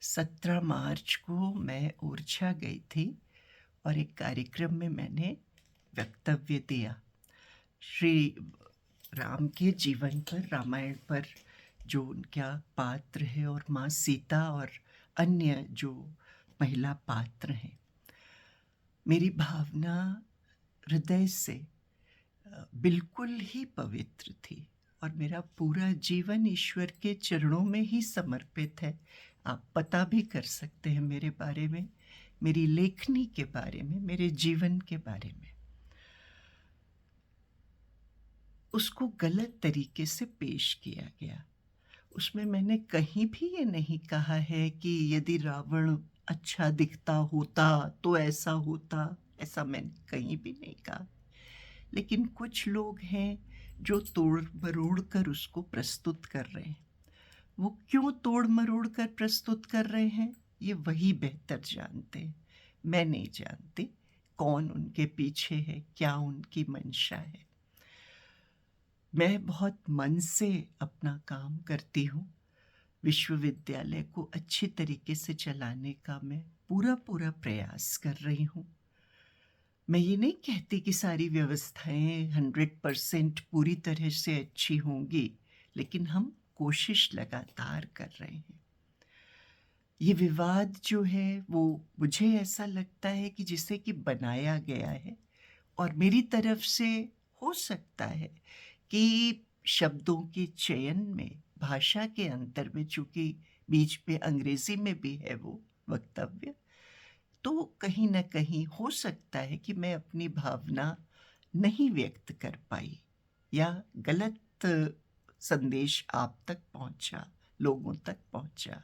17 मार्च को मैं ओरछा गई थी और एक कार्यक्रम में मैंने वक्तव्य दिया। श्री राम के जीवन पर, रामायण पर जो उनका पात्र है और माँ सीता और अन्य जो महिला पात्र हैं। मेरी भावना हृदय से बिल्कुल ही पवित्र थी और मेरा पूरा जीवन ईश्वर के चरणों में ही समर्पित है। आप पता भी कर सकते हैं मेरे बारे में, मेरी लेखनी के बारे में, मेरे जीवन के बारे में। उसको गलत तरीके से पेश किया गया। उसमें मैंने कहीं भी ये नहीं कहा है कि यदि रावण अच्छा दिखता होता तो ऐसा होता, ऐसा मैंने कहीं भी नहीं कहा। लेकिन कुछ लोग हैं जो तोड़ मरोड़ कर उसको प्रस्तुत कर रहे हैं। वो क्यों तोड़ मरोड़ कर प्रस्तुत कर रहे हैं, ये वही बेहतर जानते हैं। मैं नहीं जानती कौन उनके पीछे है, क्या उनकी मंशा है। मैं बहुत मन से अपना काम करती हूँ। विश्वविद्यालय को अच्छी तरीके से चलाने का मैं पूरा प्रयास कर रही हूँ। मैं ये नहीं कहती कि सारी व्यवस्थाएं 100% पूरी तरह से अच्छी होंगी, लेकिन हम कोशिश लगातार कर रहे हैं। ये विवाद जो है वो मुझे ऐसा लगता है कि जिसे कि बनाया गया है, और मेरी तरफ से हो सकता है कि शब्दों के चयन में, भाषा के अंतर में, चूंकि बीच में अंग्रेजी में भी है वो वक्तव्य, तो कहीं ना कहीं हो सकता है कि मैं अपनी भावना नहीं व्यक्त कर पाई या गलत संदेश आप तक पहुंचा, लोगों तक पहुंचा।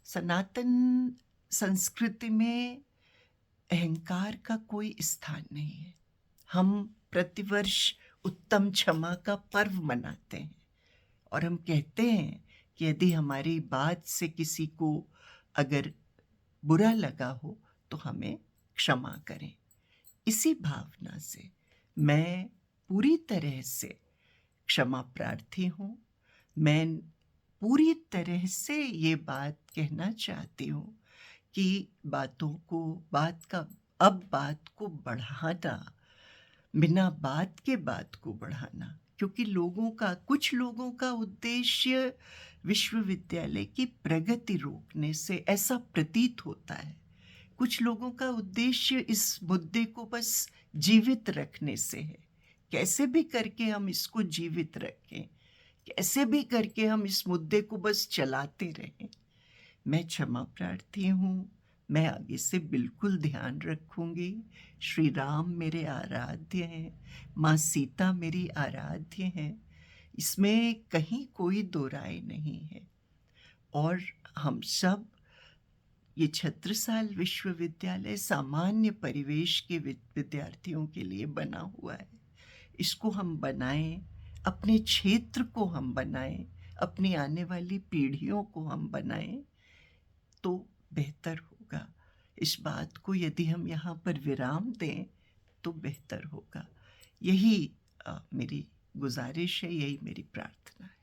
सनातन संस्कृति में अहंकार का कोई स्थान नहीं है। हम प्रतिवर्ष उत्तम क्षमा का पर्व मनाते हैं और हम कहते हैं कि यदि हमारी बात से किसी को अगर बुरा लगा हो तो हमें क्षमा करें। इसी भावना से मैं पूरी तरह से क्षमा प्रार्थी हूँ। मैं पूरी तरह से ये बात कहना चाहती हूँ कि बात को बढ़ाना, बिना बात के बात को बढ़ाना, क्योंकि कुछ लोगों का उद्देश्य विश्वविद्यालय की प्रगति रोकने से, ऐसा प्रतीत होता है। कुछ लोगों का उद्देश्य इस मुद्दे को बस जीवित रखने से है। कैसे भी करके हम इसको जीवित रखें, कैसे भी करके हम इस मुद्दे को बस चलाते रहें। मैं क्षमा प्रार्थी हूँ। मैं आगे से बिल्कुल ध्यान रखूंगी। श्री राम मेरे आराध्य हैं, माँ सीता मेरी आराध्य हैं, इसमें कहीं कोई दो राय नहीं है। और हम सब, ये छत्रसाल विश्वविद्यालय सामान्य परिवेश के विद्यार्थियों के लिए बना हुआ है। इसको हम बनाएं, अपने क्षेत्र को हम बनाएं, अपनी आने वाली पीढ़ियों को हम बनाएं तो बेहतर होगा। इस बात को यदि हम यहाँ पर विराम दें तो बेहतर होगा। यही मेरी गुजारिश है, यही मेरी प्रार्थना है।